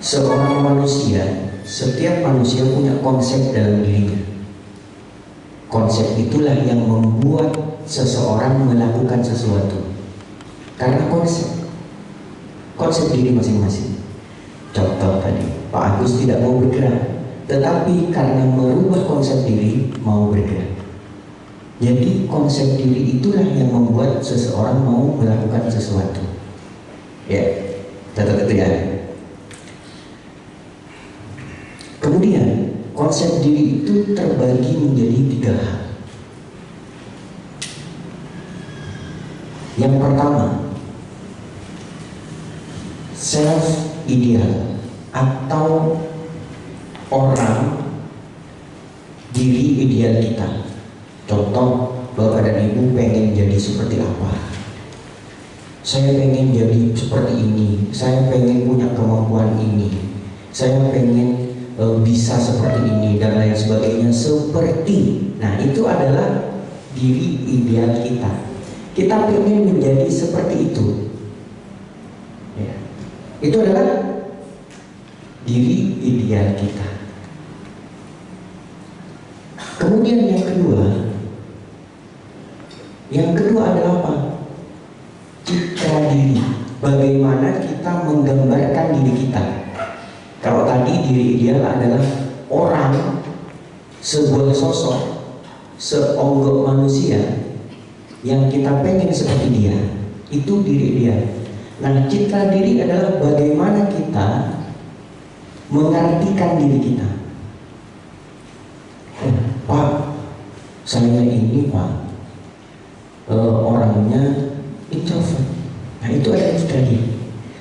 Seorang manusia, setiap manusia punya konsep dalam dirinya. Konsep itulah yang membuat seseorang melakukan sesuatu. Karena konsep diri masing-masing. Contoh tadi, Pak Agus tidak mau bergerak, tetapi karena merubah konsep diri mau bergerak. Jadi konsep diri itulah yang membuat seseorang mau melakukan sesuatu. Ya, catat itu ya. Kemudian konsep diri itu terbagi menjadi 3 hal. Yang pertama, self ideal atau orang diri ideal kita. Contoh, Bapak dan Ibu pengen jadi seperti apa? Saya pengen jadi seperti ini, saya pengen punya kemampuan ini, saya pengen bisa seperti ini dan lain sebagainya. Nah, itu adalah diri ideal kita. Kita pengen menjadi seperti itu. Ya. Itu adalah diri ideal kita. Kemudian yang kedua adalah apa? Citra diri. Bagaimana kita menggambarkan diri kita. Kalau tadi diri ideal adalah orang, sebuah sosok, seonggok manusia yang kita pengen seperti dia, itu diri ideal. Nah, citra diri adalah bagaimana kita mengartikan diri kita. Pak, saya ini Pak, orangnya introvert. Nah, itu ada citra diri.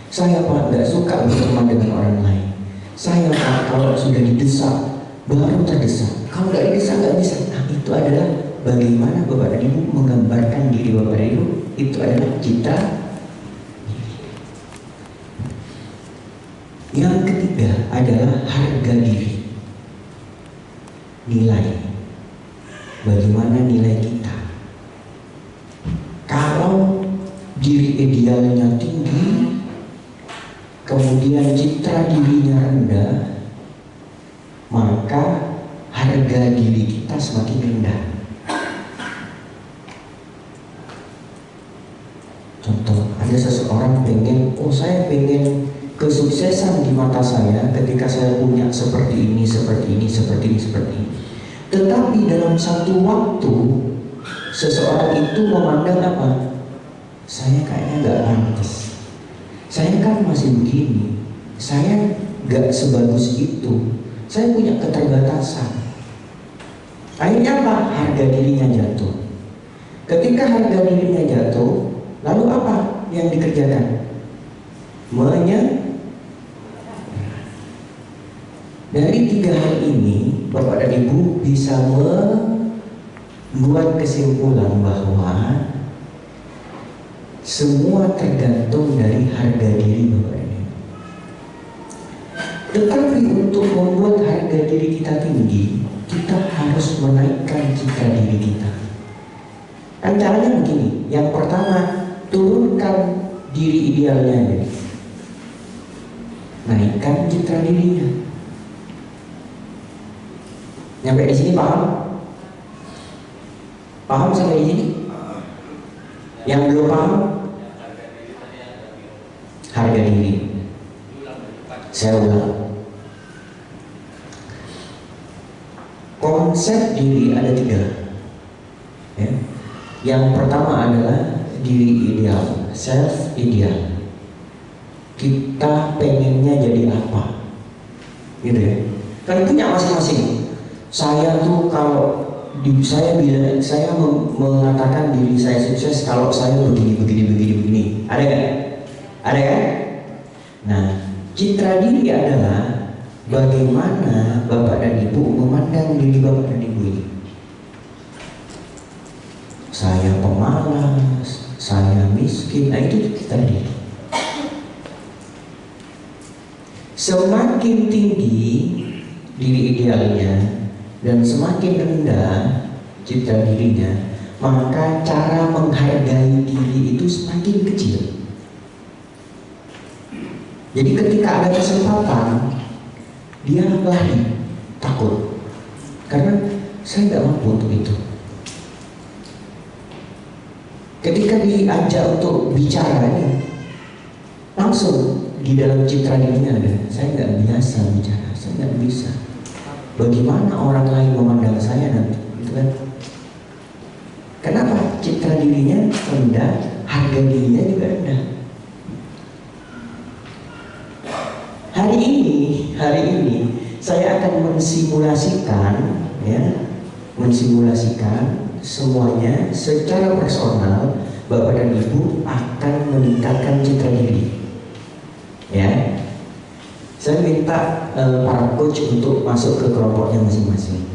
Saya Pak nggak suka berteman dengan orang lain. Saya Pak kalau sudah didesak baru terdesak. Kalau nggak didesak nggak bisa. Nah, itu adalah bagaimana Bapak dan Ibu menggambarkan diri Bapak dan Ibu. Itu adalah citra. Yang ketiga adalah harga diri. Nilai. Bagaimana nilai kita? Kalau diri idealnya tinggi, kemudian citra dirinya rendah, maka harga diri kita semakin rendah. Contoh, ada seseorang pengen, saya pengen kesuksesan di mata saya ketika saya punya seperti ini. Tetapi dalam satu waktu, seseorang itu memandang apa? Saya kayaknya nggak pantas. Saya kan masih begini. Saya nggak sebagus itu. Saya punya keterbatasan. Akhirnya apa? Harga dirinya jatuh. Ketika harga dirinya jatuh, lalu apa yang dikerjakan? Dari 3 hal ini, Bapak dan Ibu bisa membuat kesimpulan bahwa semua tergantung dari harga diri Bapak dan Ibu. Tetapi untuk membuat harga diri kita tinggi, kita harus menaikkan citra diri kita. Kan caranya begini. Yang pertama, turunkan diri idealnya, naikkan citra dirinya. Nyampe di sini paham? Paham sampai di sini? Yang belum paham? Harga diri. Saya ulang. Konsep diri ada 3. Ya. Yang pertama adalah diri ideal, self ideal. Kita pengennya jadi apa? Gitu ya. Kan punya masing-masing. Saya tuh kalau saya mengatakan diri saya sukses kalau saya begini. Ada kan? Ada kan? Nah, citra diri adalah bagaimana Bapak dan Ibu memandang diri Bapak dan Ibu ini. Saya pemalas, saya miskin. Nah, itu citra diri. Semakin tinggi diri idealnya dan semakin rendah citra dirinya, maka cara menghargai diri itu semakin kecil. Jadi ketika ada kesempatan, dia lari, takut. Karena saya nggak mampu untuk itu. Ketika diajak untuk bicara, langsung di dalam citra dirinya ada, saya nggak biasa bicara, saya nggak bisa. Bagaimana orang lain memandang saya nanti, gitu kan? Kenapa? Citra dirinya rendah, harga dirinya juga rendah. Hari ini saya akan mensimulasikan, mensimulasikan semuanya secara personal. Bapak dan Ibu akan meningkatkan citra diri. Ya, saya minta para coach untuk masuk ke kelompoknya masing-masing.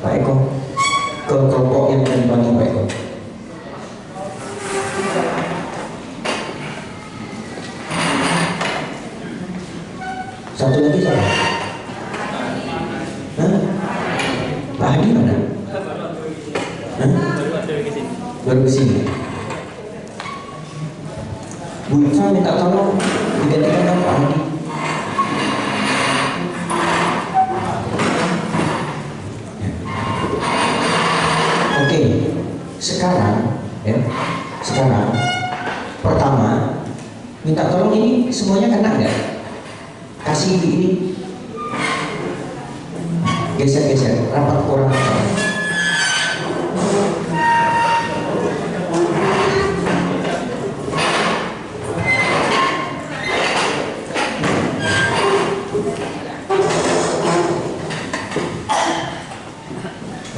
Pak Eko, ke kelompok yang akan dibagi Pak Eko. Satu lagi siapa? Hah? Pak Hadi mana? Hah? Baru kesini. Bu Iva minta tolong digantikan sama Pak Hadi. Oke, sekarang pertama minta tolong, ini semuanya kena nggak? Kasih ini, geser rapat kurang.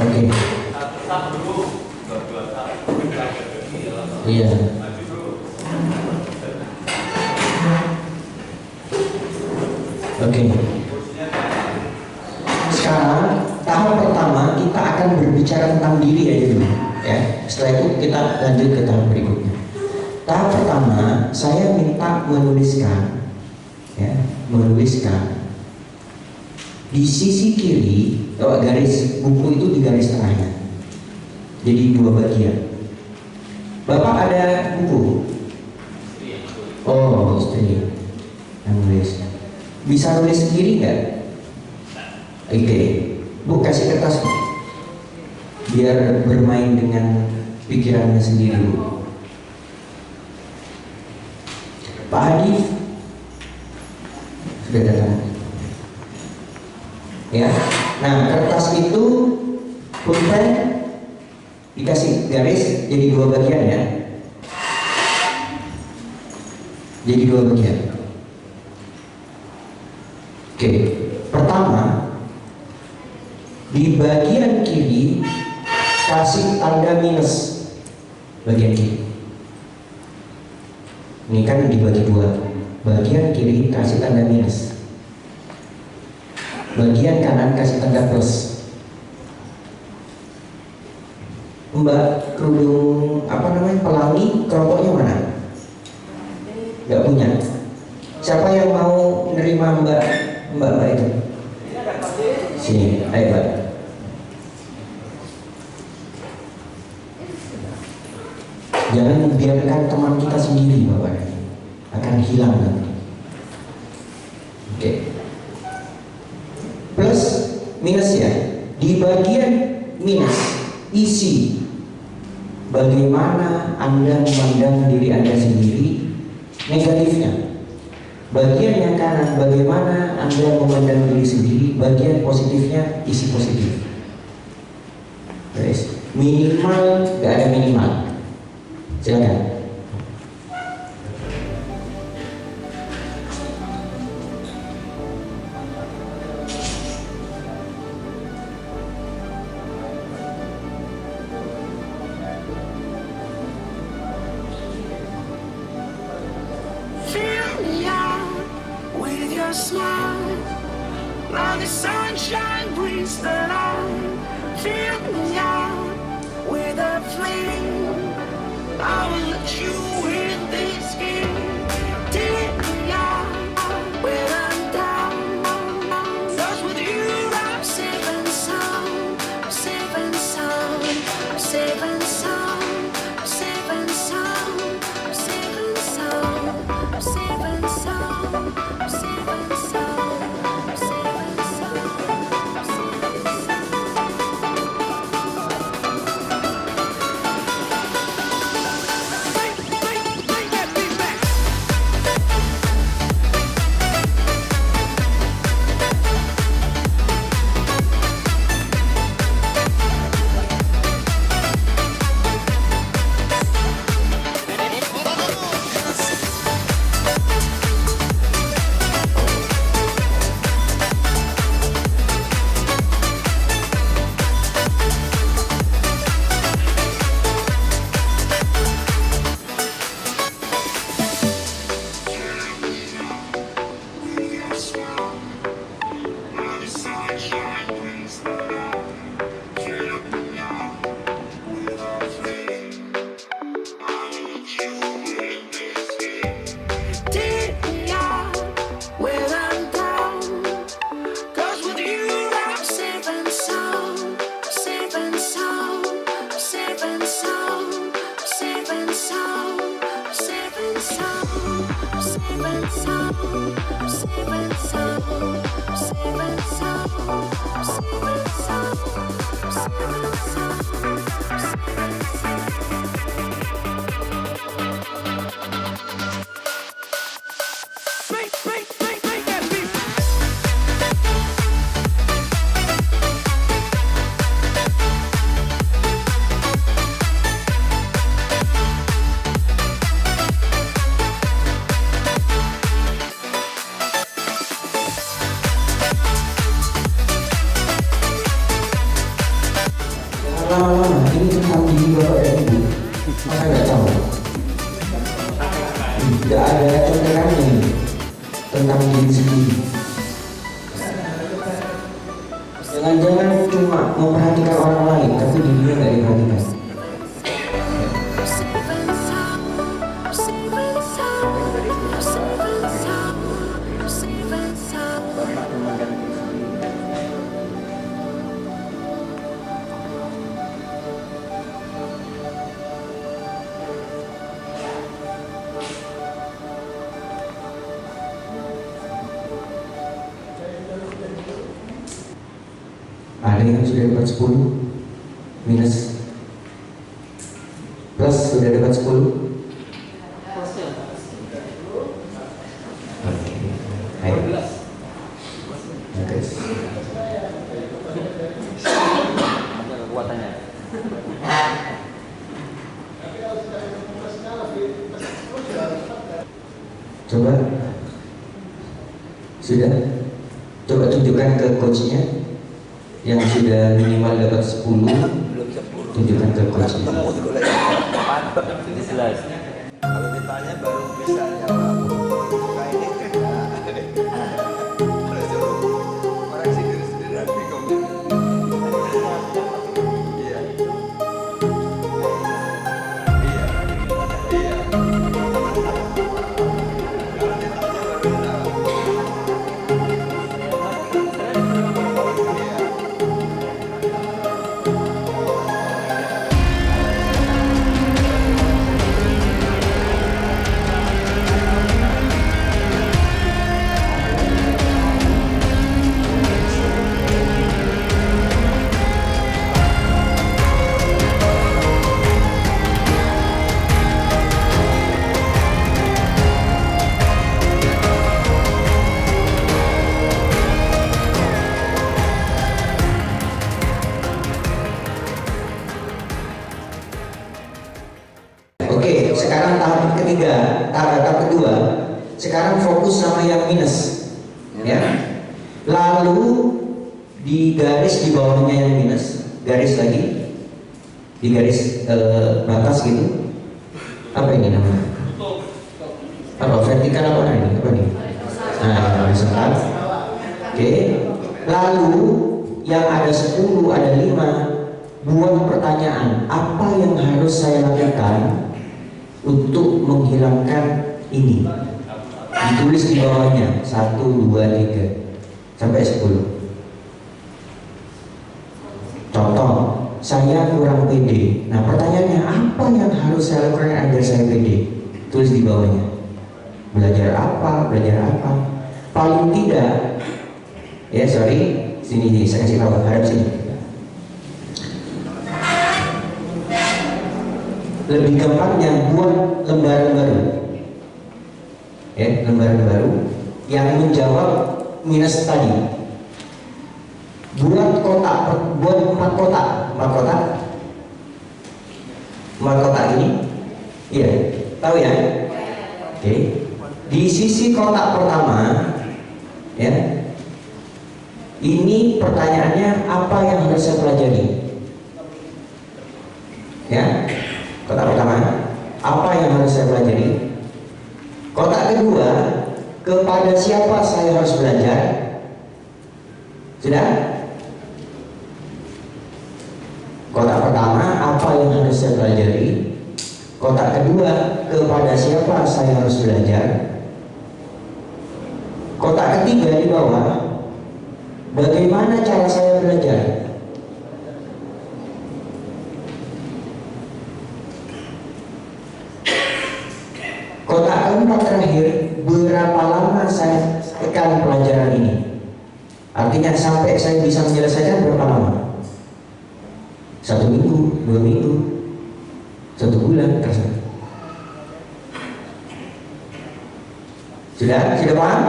Oke. Iya. Oke. Sekarang tahap pertama kita akan berbicara tentang diri aja dulu, ya. Setelah itu kita lanjut ke tahap berikutnya. Tahap pertama saya minta menuliskan, di sisi kiri, garis buku itu di garis tengahnya. Jadi 2 bagian. Bapak ada buku? Oh, istri yang nulis. Bisa nulis sendiri nggak? Oke, Bu kasih kertas biar bermain dengan pikirannya sendiri, Bu. Pak Hadi sudah datang. Ya, nah kertas itu pulpen dikasih garis jadi 2 bagian, ya. Jadi 2 bagian. Oke, pertama di bagian kiri kasih tanda minus bagian kiri. Ini kan dibagi 2. Bagian kiri kasih tanda minus. Bagian kanan kasih tanda plus. Mbak kerudung pelangi kelompoknya mana? Gak punya. Siapa yang mau menerima mbak itu? Sini, ayo Mbak. Jangan biarkan teman kita sendiri, Bapak. Akan hilang nanti. Oke. Plus minus, ya. Di bagian minus isi bagaimana Anda memandang diri Anda sendiri, negatifnya. Bagian yang kanan bagaimana Anda memandang diri sendiri, bagian positifnya isi positif. Guys, minimal, gak ada minimal. Silakan. Smile, now the sunshine brings the light. Fill me out with a flame. I will let you in this game. Take me out when I'm down. 'Cause with you I'm safe and sound. I'm safe and sound. I'm safe and sound. I'm safe and sound. I'm safe Lama-lama ini tentang diri bapak dan ibu. Maka nggak tahu. Tidak ada contekannya ini tentang diri sendiri. Jangan-jangan cuma memperhatikan orang lain, tapi dirinya nggak diperhatikan. Ada yang sudah dapat 10 minus plus sudah dapat 10. Oke, ayo. Oke. Ada kekuatannya. Coba sudah, coba tunjukkan ke coachnya yang sudah minimal dapat 10, tunjukkan ke coachnya. Jelas. Kalau ditanya baru bisa jawab. Kayak ini harus suruh koreksi diri sendiri nanti komen. Iya. Iya. Iya. Kalau ditanya baru jawab. Oke, sekarang tahap ketiga, tahap kedua. Sekarang fokus sama yang minus, ya. Lalu di garis di bawahnya yang minus, garis lagi, di garis batas gitu. Apa ini namanya? Apa vertikal apa ini? Apa nih? Nah, horizontal. Oke. Lalu yang ada 10, ada 5. Buat pertanyaan, apa yang harus saya lakukan untuk menghilangkan ini? Ditulis di bawahnya 1, 2, 3 sampai 10. Contoh, saya kurang pede. Nah, pertanyaannya, apa yang harus saya lakukan agar saya pede? Tulis di bawahnya. Belajar apa? Belajar apa? Paling tidak, ya sorry, sini saya kasih tahu, hadap sini. Lebih gampangnya buat lembaran baru, ya, lembaran baru yang menjawab minus tadi. Buat kotak, buat 4 kotak, 4 kotak ini, iya, tahu ya? Oke, di sisi kotak pertama, ya, ini pertanyaannya apa yang harus saya pelajari, ya? Kotak pertama, apa yang harus saya pelajari? Kotak kedua, kepada siapa saya harus belajar? Sudah? Kotak pertama, apa yang harus saya pelajari? Kotak kedua, kepada siapa saya harus belajar? Kotak ketiga di bawah, bagaimana cara saya belajar? Kotak keempat terakhir, berapa lama saya tekan pelajaran ini? Artinya sampai saya bisa menyelesaikan berapa lama? 1 minggu, 2 minggu, 1 bulan, terserah. Sudah paham?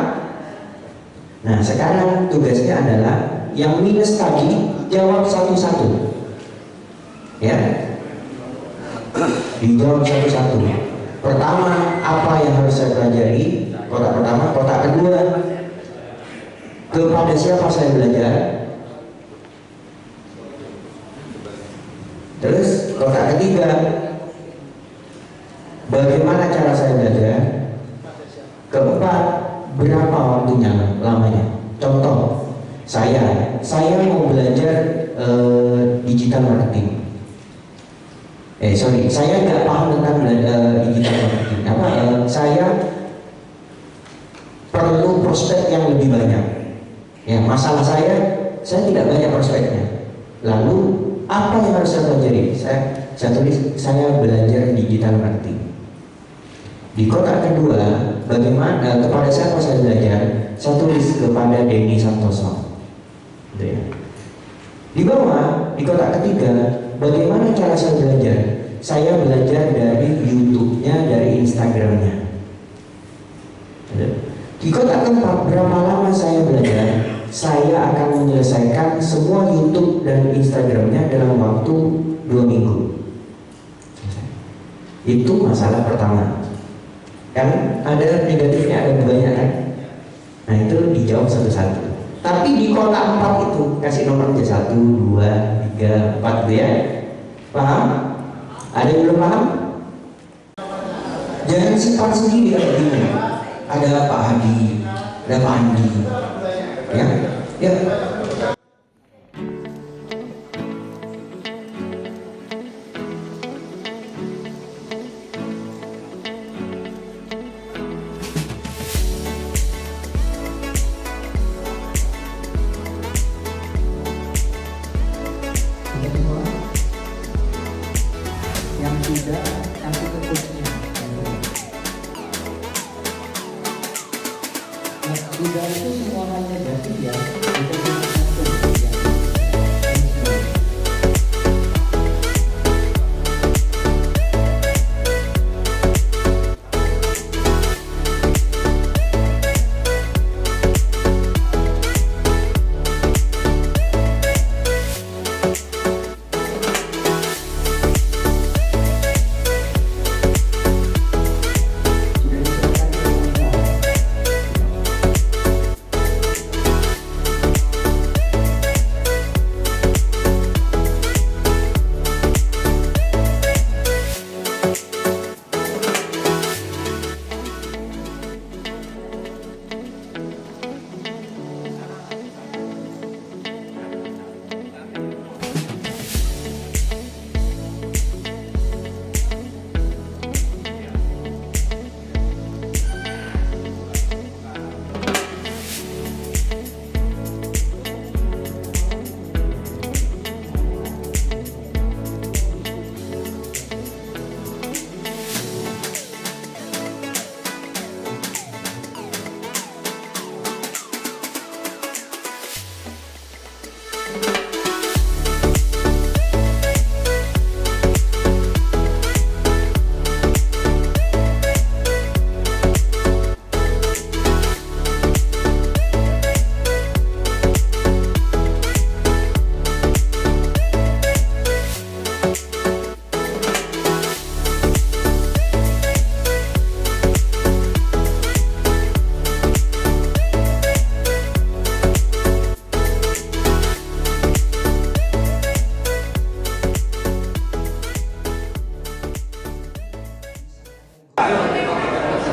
Nah, sekarang tugasnya adalah yang minus tadi jawab satu-satu. Ya, dijawab satu-satu. Pertama, apa yang harus saya pelajari? Kotak pertama. Kotak kedua, kepada siapa saya belajar? Terus kotak ketiga, bagaimana cara saya belajar? Keempat, berapa waktunya, lamanya? Contoh, saya mau belajar digital marketing. Saya nggak paham tentang digital marketing. Saya perlu prospek yang lebih banyak. Ya, masalah saya tidak banyak prospeknya. Lalu apa yang harus saya pelajari? Saya tulis saya belajar digital marketing. Di kotak kedua, bagaimana kepada siapa saya belajar? Saya tulis kepada Denny Santoso. Gitu ya. Di bawah, di kotak ketiga, bagaimana cara saya belajar? Saya belajar dari YouTube-nya, dari Instagram-nya. Gitu. Di kotak keempat, berapa lama saya belajar? Saya akan menyelesaikan semua YouTube dan Instagram-nya dalam waktu 2 minggu. Itu masalah pertama. Kan ada negatifnya, ada banyak kan? Nah, itu dijawab satu-satu. Tapi di kotak 4 itu kasih nomor aja 1, 2, 3, 4 gitu ya. Paham? Ada yang belum paham? Jangan simpan sendiri kalau bingung. Ada Pak Hadi, ada Pak Andi. Ya. Yang tidak kasih ke coachnya. Yang tidak itu semua hal negatif ya.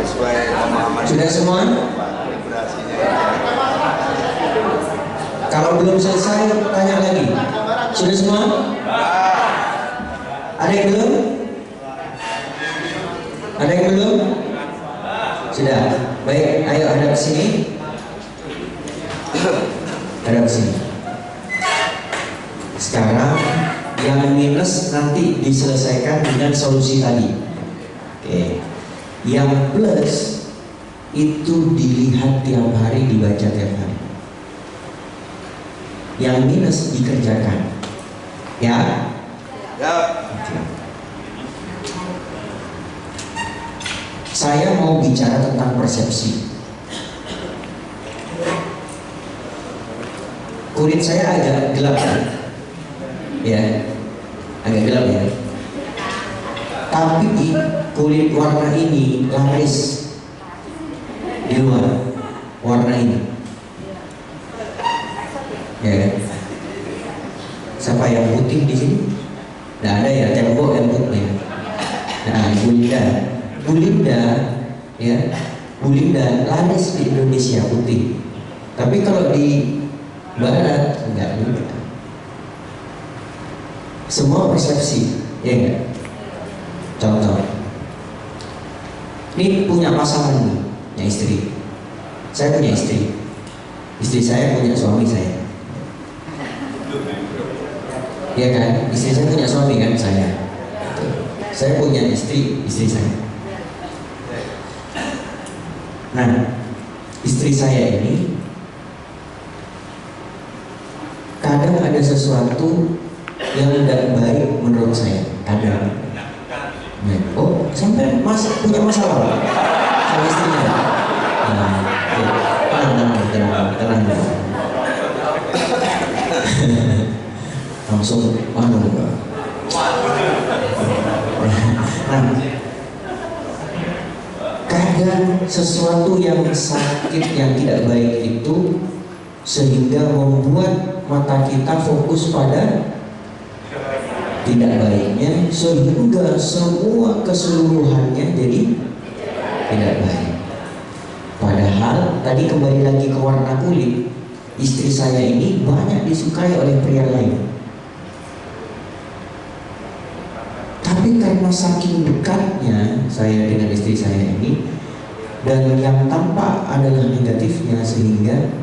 Sesuai pemahaman. Sudah semua? Kalau belum selesai, tanya lagi. Sudah semua? Ada yang belum? Ada yang belum? Sudah. Baik, ayo hadap sini. Hadap sini. Sekarang yang minus nanti diselesaikan dengan solusi tadi. Oke. Yang plus itu dilihat tiap hari, dibaca tiap hari. Yang minus dikerjakan. Ya? Ya. Saya mau bicara tentang persepsi. Kulit saya agak gelap ya, agak gelap ya. Tapi kulit warna ini laris di luar, warna ini. Ya, siapa yang putih di sini? Nggak ada ya, tembok yang putih. Nah, Bu Linda laris di Indonesia putih. Tapi kalau di Barat enggak juga. Semua persepsi, ya enggak? Contoh, ini punya pasangan nih, punya istri. Saya punya istri. Istri saya punya suami saya. Ya kan? Istri saya punya suami kan, saya. Saya punya istri saya. Nah, istri saya ini kadang ada sesuatu yang tidak baik menurut saya. Kadang. Oh, sampai punya masalah sama istrinya. Tenang. Langsung Nah, kadang sesuatu yang sakit yang tidak baik itu sehingga membuat mata kita fokus pada tidak baiknya, sehingga semua keseluruhannya jadi tidak baik. Padahal tadi kembali lagi ke warna kulit, istri saya ini banyak disukai oleh pria lain. Tapi karena saking dekatnya saya dengan istri saya ini, dan yang tampak adalah negatifnya, sehingga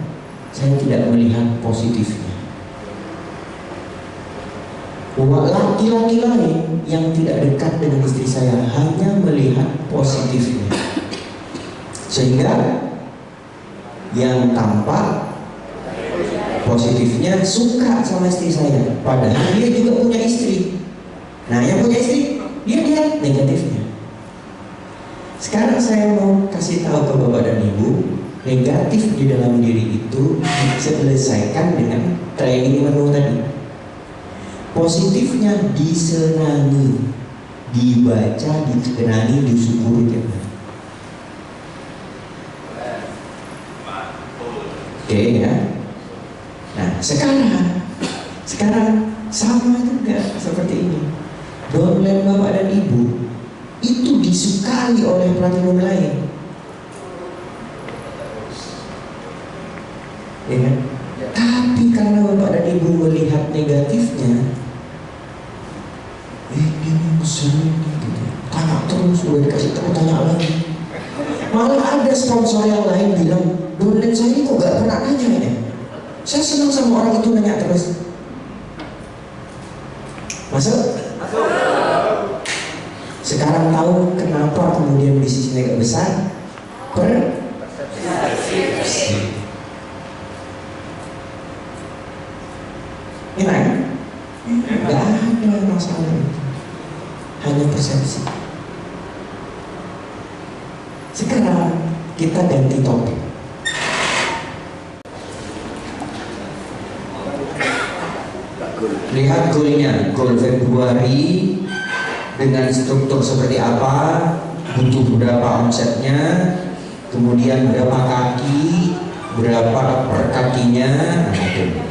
saya tidak melihat positifnya. Laki-laki lain yang tidak dekat dengan istri saya hanya melihat positifnya, sehingga yang tampak positifnya suka sama istri saya, padahal dia juga punya istri. Nah, yang punya istri dia lihat negatifnya. Sekarang saya mau kasih tahu ke Bapak dan Ibu, negatif di dalam diri itu diselesaikan dengan training menu tadi. Positifnya disenangi, dibaca, dikenali, disyukuri tiap hari. Oke ya. Nah, sekarang sama juga seperti ini. Downline Bapak dan Ibu itu disukai oleh platinum lain. Ya kan? Tapi karena Bapak dan Ibu melihat negatifnya, ini ngeselin gitu. Tanya terus, udah dikasih tahu tanya lagi. Malah ada sponsor yang lain bilang, downline saya ini kok gak pernah nanya ya. Saya senang sama orang itu nanya terus. Masuk? Sekarang tahu kenapa kemudian bisnisnya agak besar? Persepsi. Ini kan? Gak ada masalah itu. Hanya persepsi. Sekarang kita ganti topik. Lihat goalnya, goal Februari dengan struktur seperti apa, butuh berapa omsetnya, kemudian berapa kaki, berapa per kakinya. Nah, itu.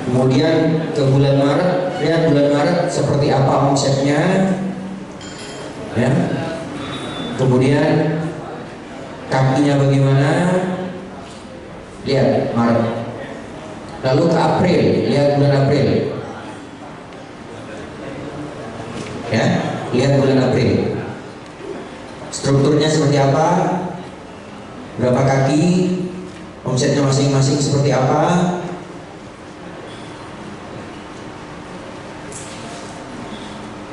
Kemudian ke bulan Maret, lihat bulan Maret seperti apa omsetnya, ya. Kemudian kakinya bagaimana, lihat Maret. Lalu ke April, lihat bulan April, ya, lihat bulan April. Strukturnya seperti apa, berapa kaki, omsetnya masing-masing seperti apa.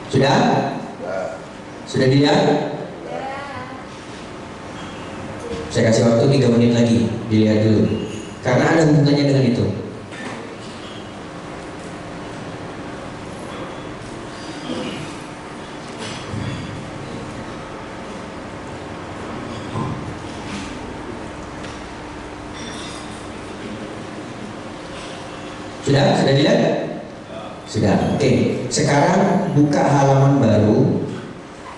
Sudah? Sudah dilihat? Saya kasih waktu 3 menit lagi, dilihat dulu. Karena ada hubungannya dengan itu. Sudah dilihat? Sudah. Oke. Sekarang buka halaman baru.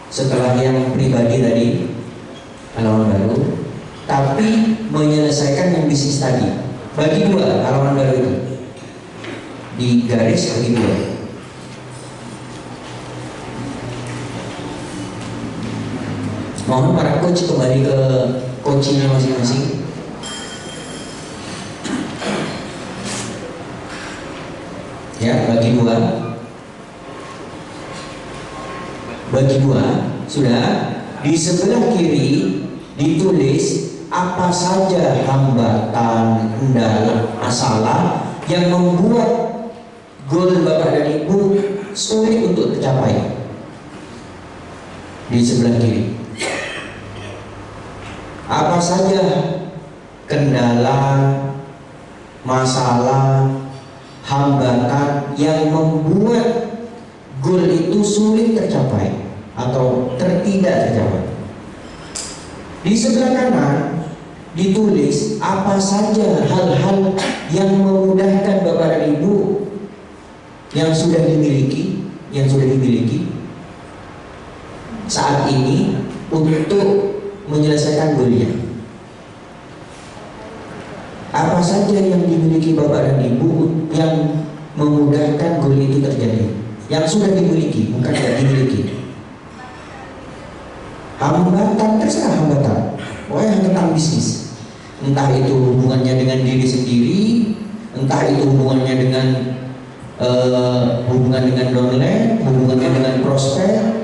Setelah yang pribadi tadi, halaman baru, tapi menyelesaikan yang bisnis tadi. Bagi 2 halaman baru itu. Di garis bagi 2. Mohon para coach kembali ke coachingnya masing-masing. Ya, bagi 2. Bagi 2 sudah. Di sebelah kiri ditulis apa saja hambatan, kendala, masalah yang membuat goal Bapak dan Ibu sulit untuk tercapai. Di sebelah kiri. Apa saja kendala, masalah, hambatan yang membuat goal itu sulit tercapai atau tidak tercapai. Di sebelah kanan ditulis apa saja hal-hal yang memudahkan Bapak dan Ibu yang sudah dimiliki saat ini untuk menyelesaikan goalnya. Apa saja yang dimiliki Bapak dan Ibu yang memudahkan goal itu terjadi, yang sudah dimiliki, bukan tidak dimiliki. Hambatan, terserah hambatan, pokoknya tentang bisnis. Entah itu hubungannya dengan diri sendiri, entah itu hubungannya dengan hubungan dengan downline, hubungannya dengan prospek.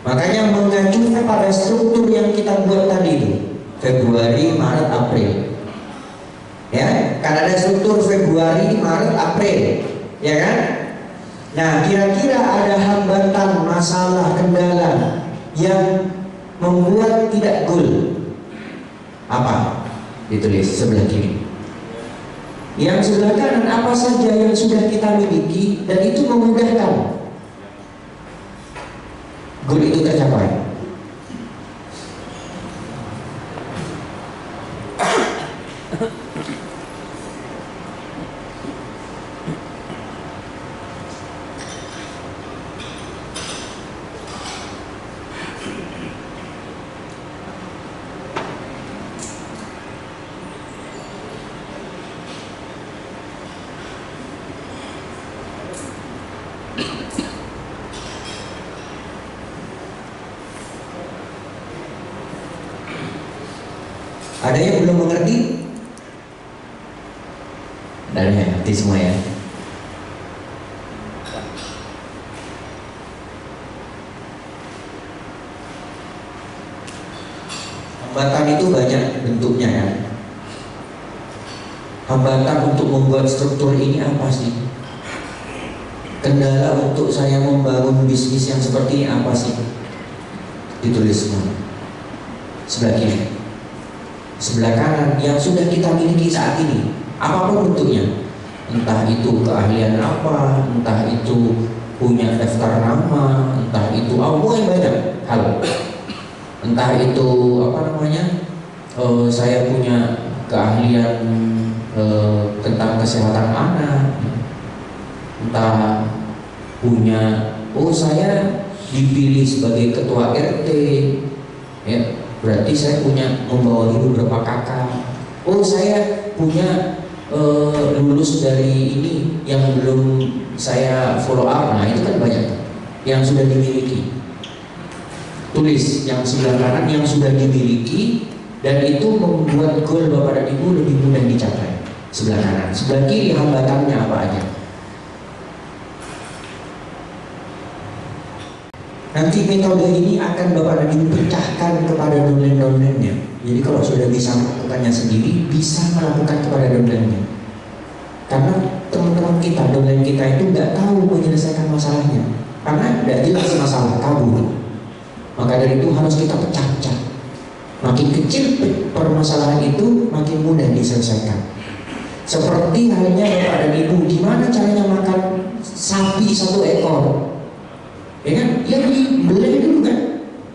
Makanya mengacu pada struktur yang kita buat tadi itu, Februari, Maret, April. Ya, kan ada struktur Februari, Maret, April, ya kan? Nah, kira-kira ada hambatan, masalah, kendala yang membuat tidak goal. Apa? Ditulis sebelah kiri. Yang sebelah kanan apa saja yang sudah kita miliki dan itu memudahkan goal itu tercapai. Ada yang belum mengerti? Ada yang ngerti semua ya? Hambatan itu banyak bentuknya ya. Hambatan untuk membuat struktur ini apa sih? Kendala untuk saya membangun bisnis yang seperti ini apa sih? Ditulis semua. Sebelah kiri. Sebelah kanan yang sudah kita miliki saat ini, apapun bentuknya, entah itu keahlian apa, entah itu punya daftar nama, entah itu yang banyak hal, entah itu saya punya keahlian tentang kesehatan anak, entah punya saya dipilih sebagai ketua RT, ya. Berarti saya punya membawahi beberapa kakak. Saya punya lulus dari ini yang belum saya follow up. Nah itu kan banyak yang sudah dimiliki. Tulis yang sebelah kanan yang sudah dimiliki dan itu membuat goal Bapak dan Ibu lebih mudah dicapai. Sebelah kanan. Sebelah kiri hambatannya apa aja. Nanti metode ini akan Bapak dan Ibu pecahkan kepada downline-downline-nya. Jadi kalau sudah bisa melakukannya sendiri, bisa melakukan kepada downline-nya. Karena teman-teman kita, downline kita itu nggak tahu menyelesaikan masalahnya. Karena tidak jelas masalah, kabur. Maka dari itu harus kita pecah-pecah. Makin kecil permasalahan itu, makin mudah diselesaikan. Seperti halnya bapak dan ibu, gimana caranya makan sapi 1 ekor? Ya kan? Ya dibeli dulu kan?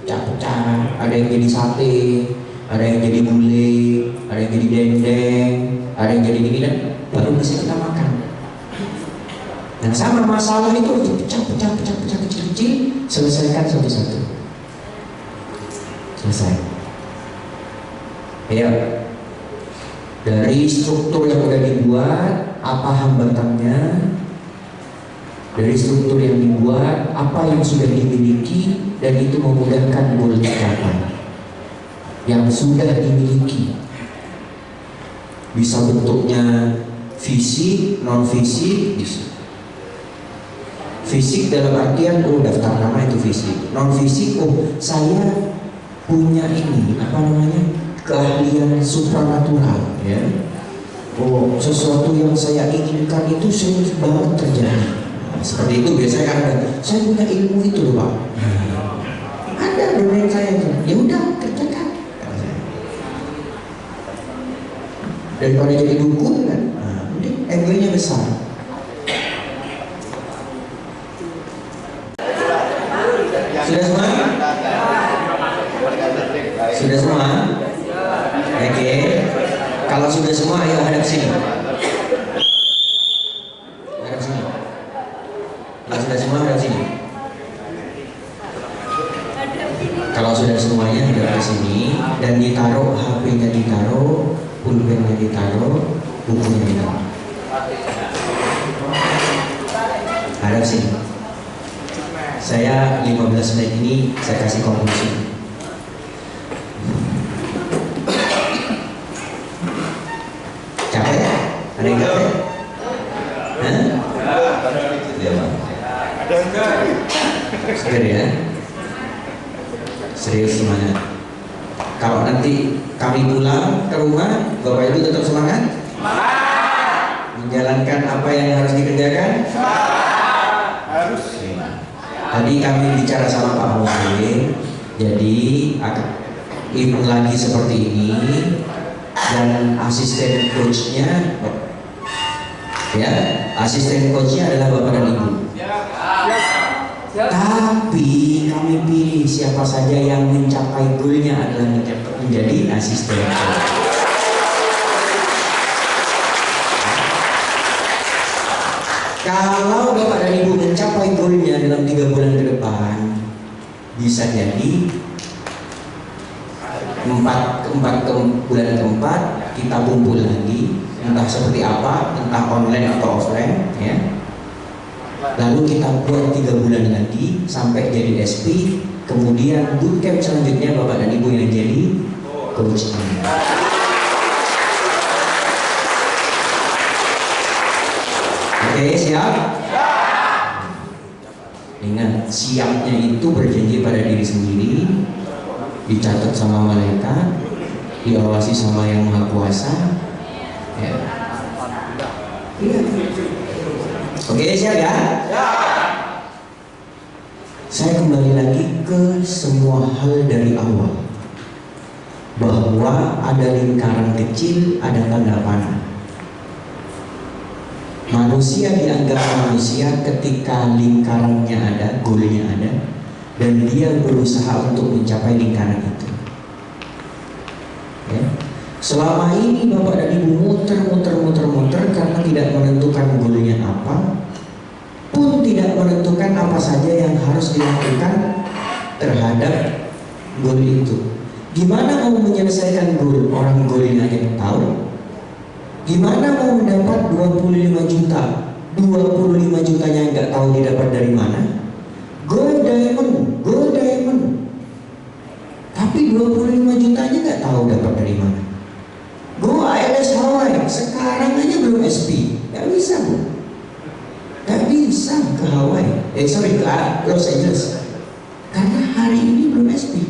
Pecah-pecah, ada yang jadi sate, ada yang jadi gulai, ada yang jadi dendeng, ada yang jadi ini, dan baru bisa kita makan. Dan sama masalah itu harus dipecah-pecah kecil-kecil, selesaikan satu-satu. Selesai. Ya. Dari struktur yang udah dibuat, apa hambatannya? Dari struktur yang dibuat, apa yang sudah dimiliki dan itu memudahkan goal tercapai. Yang sudah dimiliki bisa bentuknya fisik, non fisik, bisa. Fisik dalam artian daftar nama itu fisik. Non fisik, saya punya ini apa namanya, keahlian supranatural, ya. Sesuatu yang saya inginkan itu serius banget terjadi. Seperti itu biasanya kan ada, saya punya ilmu itu loh Pak. Ada domain saya itu, ya udah kerjakan. Daripada jadi dukun kan, egonya besar. Sudah semua? Sudah semua? Oke. Kalau sudah semua, ayo hadap sini. Hadap sini. Kalau sudah semua, hadap sini. Kalau sudah semuanya, hadap ke sini dan ditaruh HP-nya, ditaruh pulpennya, ditaruh bukunya, ditaruh. Hadap sini. Saya 15 menit ini saya kasih konklusi. Capek ya? Ada yang capek? Hah? Ya, Pak. Seger ya? Serius semangat. Kalau nanti kami pulang ke rumah, Bapak Ibu tetap semangat? Menjalankan apa yang harus dikerjakan? Harus. Tadi kami bicara sama Pak Muhammad, jadi akan lagi seperti ini, dan asisten coachnya, ya, asisten coachnya adalah Bapak dan Ibu. Tapi kami pilih siapa saja yang mencapai goalnya adalah menjadi asisten coach. Kalau Bapak dan Ibu mencapai goalnya dalam 3 bulan ke depan, bisa jadi bulan keempat kita kumpul lagi, entah seperti apa, entah online atau offline, ya. Lalu kita buat 3 bulan lagi sampai jadi SP, kemudian bootcamp selanjutnya Bapak dan Ibu yang jadi coachnya. Oke, siap? Ingat, siapnya itu berjanji pada diri sendiri, dicatat sama malaikat, diawasi sama yang maha kuasa, ya. Iya. Oke, siap ya? Saya kembali lagi ke semua hal dari awal, bahwa ada lingkaran kecil, ada tanda panah. Manusia dianggap manusia ketika lingkarannya ada, goalnya ada, dan dia berusaha untuk mencapai lingkaran itu. Ya. Selama ini Bapak dan Ibu muter karena tidak menentukan goalnya apa, pun tidak menentukan apa saja yang harus dilakukan terhadap goal itu. Gimana mau menyelesaikan goal? Orang goalnya aja tahu. Gimana mau mendapat 25 juta? 25 jutanya nggak tahu didapat dari mana? Gold diamond. Tapi 25 jutanya nggak tahu dapat dari mana. Go ILS Hawaii, sekarang aja belum SP. Nggak bisa, Bu. Nggak bisa ke Hawaii. Ke Los Angeles. Karena hari ini belum SP.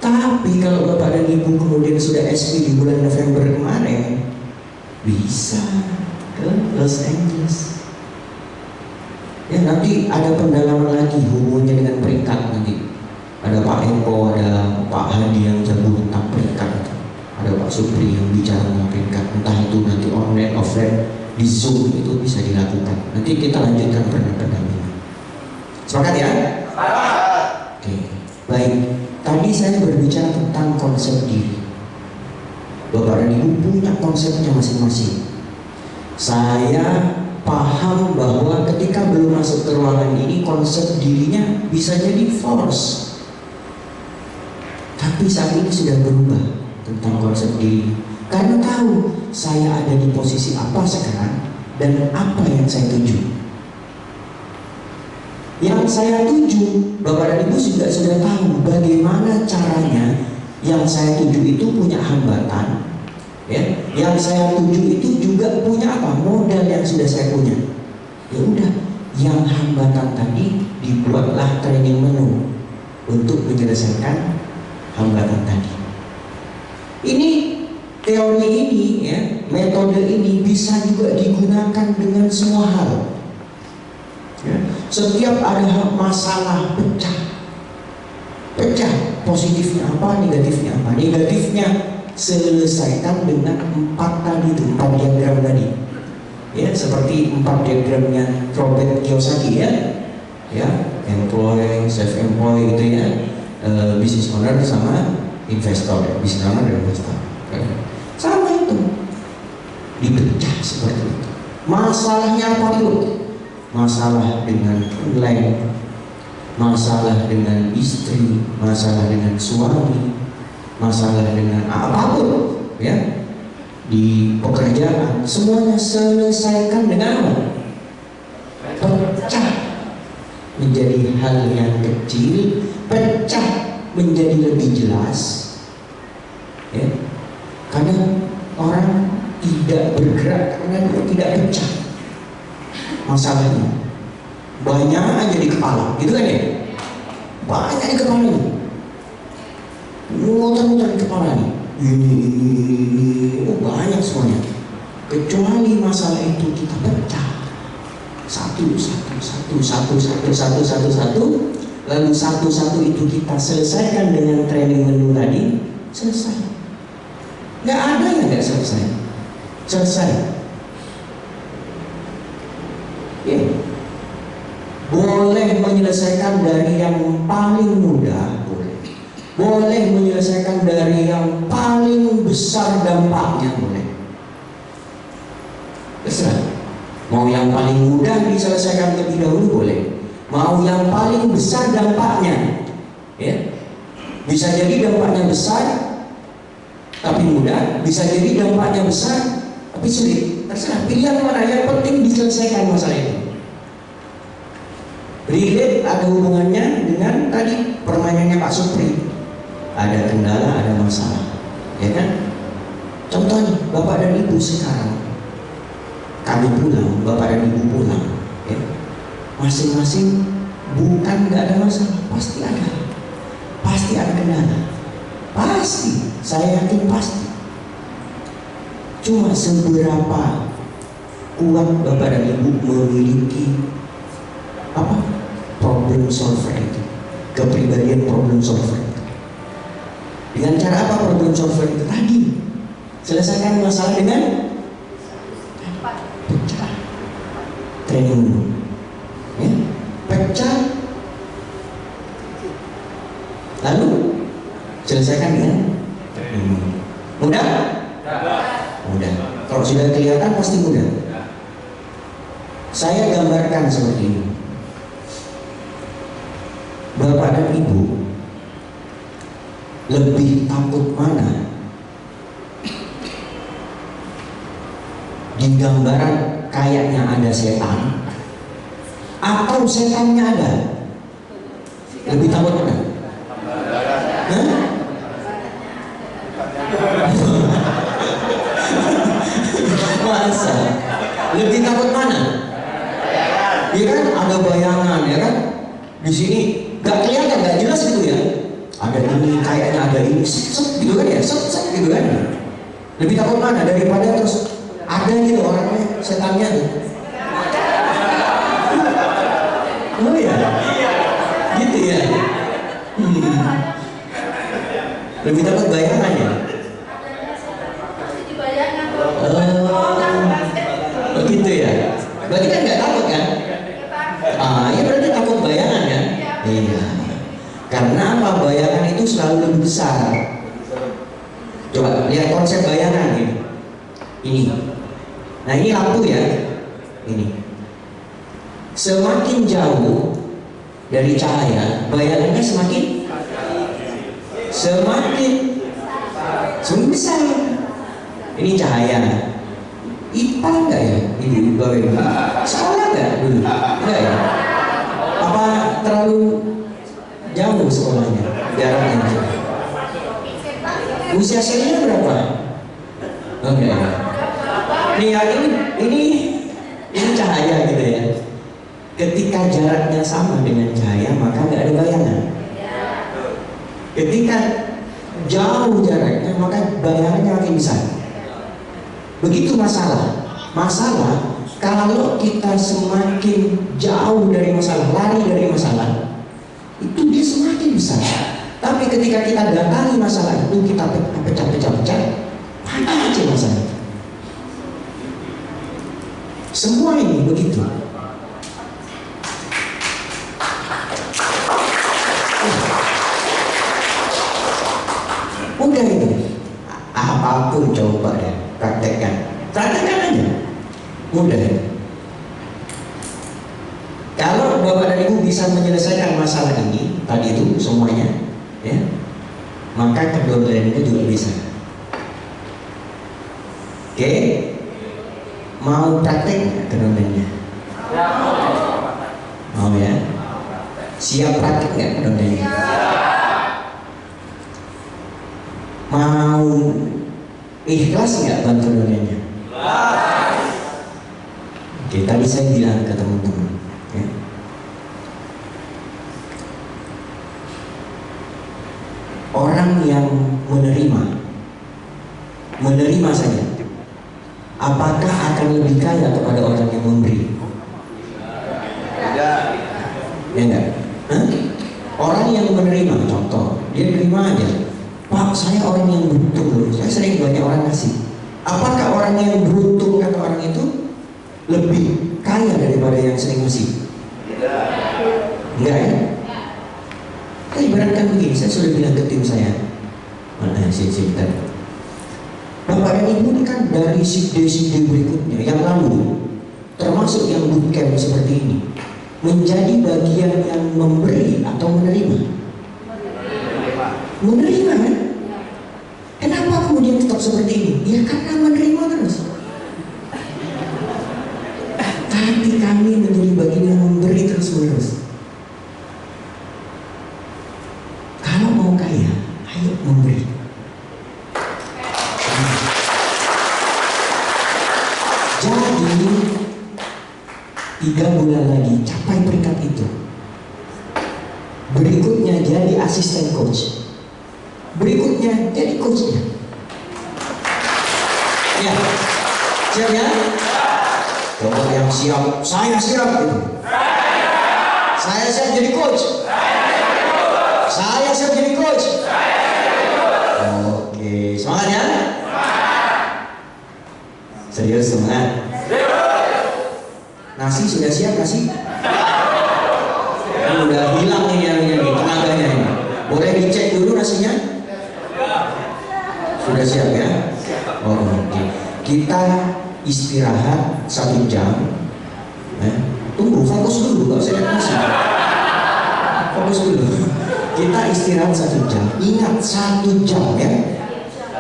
Tapi kalau Bapak dan Ibu kemudian sudah SP di bulan November kemarin, bisa ke Los Angeles. Ya, nanti ada pendalaman lagi hubungannya dengan peringkat nanti. Ada Pak Eko, ada Pak Hadi yang jago tentang Pak Supri yang bicara meyakinkan, entah itu nanti online, offline, di Zoom itu bisa dilakukan. Nanti kita lanjutkan pendampingan. Sepakat ya? Oke, baik. Tadi saya berbicara tentang konsep diri. Bapak dan Ibu punya konsepnya masing-masing. Saya paham bahwa ketika belum masuk ke ruangan ini, konsep dirinya bisa jadi false. Tapi saat ini sudah berubah tentang konsep diri. Karena tahu saya ada di posisi apa sekarang dan apa yang saya tuju. Yang saya tuju, Bapak dan Ibu juga sudah tahu bagaimana caranya. Yang saya tuju itu punya hambatan, ya. Yang saya tuju itu juga punya apa? Modal yang sudah saya punya. Ya udah, yang hambatan tadi dibuatlah training menu untuk menyelesaikan hambatan tadi. Ini teori ini, ya, metode ini bisa juga digunakan dengan semua hal. Ya. Setiap ada masalah pecah, positifnya apa, negatifnya apa. Negatifnya selesaikan dengan 4 diagram tadi. Ya, seperti 4 diagramnya Robert Kiyosaki, ya. Ya, employee, self-employed gitu ya. Business owner sama investor, business owner dan investor. Sama itu. Dipecah seperti itu. Masalahnya apa dulu? Masalah dengan online, masalah dengan istri, masalah dengan suami, masalah dengan apapun, ya, di pekerjaan, semuanya selesaikan dengan apa? Pecah menjadi hal yang kecil, pecah menjadi lebih jelas, ya. Karena orang tidak bergerak karena tidak pecah masalahnya. Banyak aja di kepala, gitu kan ya? Banyak di kepala nih, muter-muter di kepala nih. Ini, banyak semuanya. Kecuali masalah itu kita pecah satu, lalu satu itu kita selesaikan dengan training menu tadi, selesai. Nggak ada yang nggak selesai. Selesai. Ya. Boleh menyelesaikan dari yang paling mudah, boleh menyelesaikan dari yang paling besar dampaknya, boleh. Terserah. Mau yang paling mudah diselesaikan terlebih dahulu, boleh. Mau yang paling besar dampaknya, ya. Bisa jadi dampaknya besar tapi mudah, bisa jadi dampaknya besar tapi sulit. Terserah, pilihan mana, yang penting diselesaikan masalah itu. Relate, ada hubungannya dengan tadi permainannya Pak Supri. Ada kendala, ada masalah, ya kan? Contohnya Bapak dan Ibu sekarang, kami pulang, Bapak dan Ibu pulang, ya. Masing-masing bukan nggak ada masalah, pasti ada kendala, pasti, saya yakin pasti. Cuma seberapa kuat Bapak dan Ibu memiliki apa? Problem solver itu, kepribadian problem solver itu. Dengan cara apa problem solver itu tadi? Selesaikan masalah dengan pecah. Training dulu, ya. Pecah, lalu selesaikan dengan mudah. Mudah. Kalau sudah kelihatan pasti mudah. Saya gambarkan seperti ini. Bapak dan Ibu lebih takut mana? Di gambaran kayaknya ada setan atau setannya ada? Lebih takut mana? Hah? Masa? Lebih takut mana? Iya kan? Ada bayangan, ya kan? Di sini gak kelihatan, gak jelas gitu ya. Ada ini, kayaknya ada ini, set gitu kan ya, set gitu kan. Lebih takut mana daripada terus ada gitu orangnya, setannya tuh. Oh ya, gitu ya. Lebih takut bayangannya. Begitu ya. Berarti kan nggak takut kan? Ya berarti takut bayangan kan? Iya. Karena apa? Bayangan itu selalu lebih besar. Coba lihat konsep bayangan ini. Ini. Nah ini lampu ya. Ini. Semakin jauh dari cahaya, bayangannya semakin besar. Ini cahaya. IPA enggak ya? Ibu bawa ini. Sekolah enggak dulu? Enggak ya? Apa terlalu jauh sekolahnya? Jaraknya? Usia senior berapa? Enggak ya? Nih ya, ini cahaya gitu ya. Ketika jaraknya sama dengan cahaya, maka nggak ada bayangan. Ketika jauh jaraknya, maka bayangannya makin besar. Begitu masalah. Masalah kalau kita semakin jauh dari masalah, lari dari masalah, itu dia semakin besar. Tapi ketika kita datangi masalah itu, kita pecah-pecah, pakai aja masalah. Semua ini begitu. Udah itu, apapun coba deh, praktekkan aja, mudah. Kalau Bapak dan Ibu bisa menyelesaikan masalah ini tadi itu semuanya, ya, maka kedua-duanya itu juga bisa. Oke, mau praktek nggak kedua-duanya? Mau ya? Siap praktek nggak kedua-duanya? Mau ikhlas nggak bantu dunianya? Oke, tadi saya bilang ke teman-teman, ya. Orang yang menerima saja, apakah akan lebih kaya kepada orang yang memberi? Tidak. Ya enggak? Hah? Orang yang menerima, contoh, dia terima aja. Pak, saya orang yang beruntung loh. Saya sering banyak orang kasih. Apakah orang yang beruntung kata orang itu lebih kaya daripada yang sering ngasih? Tidak. Enggak ya? Kita ibaratkan begini, saya sudah bilang ke tim saya. Mana sini tadi. Bapak dan Ibu ini kan dari CD berikutnya yang lalu, termasuk yang bootcamp seperti ini, menjadi bagian yang memberi atau menerima. Menerima kan? Kenapa kemudian tetap seperti ini? Ya karena menerima terus. Tapi kami menjadi bagian yang memberi terus menerus. Kalau mau kaya, ayo memberi. Jadi 3 bulan lagi capai peringkat itu. Berikutnya jadi asisten coach. Berikutnya jadi coachnya. Ya, siap ya? Coba yang siap, saya siap gitu. Saya siap jadi coach. Saya siap jadi coach. Oke, semangat ya? Serius semangat? Nasi sudah siap nasi? Udah hilang ini tenaganya ini. Boleh dicek dulu nasinya? Sudah siap ya? Oke. Kita istirahat 1 jam. Tunggu, fokus dulu, nggak usah lihat nasi. Fokus dulu. Kita istirahat 1 jam. Ingat 1 jam ya.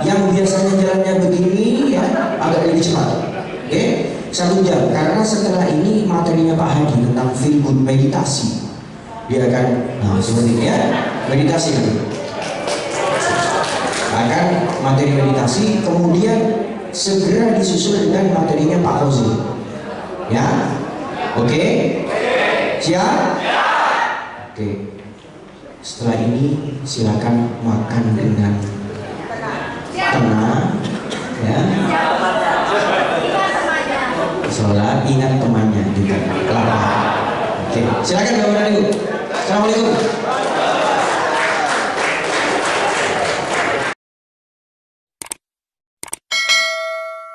Yang biasanya jalannya begini ya, agak lebih cepat. Oke? 1 jam. Karena setelah ini materinya Pak Hadi tentang feel good meditasi. Dia akan, seperti ini ya, meditasi nanti. Akan materi meditasi, kemudian segera disusul dengan materinya Pak Rozi. Ya, oke? Siap? Oke. Setelah ini silakan makan dengan tenang, ya. Sholat, ingat temannya juga. Oke, silakan Bapak dan Ibu. Assalamualaikum.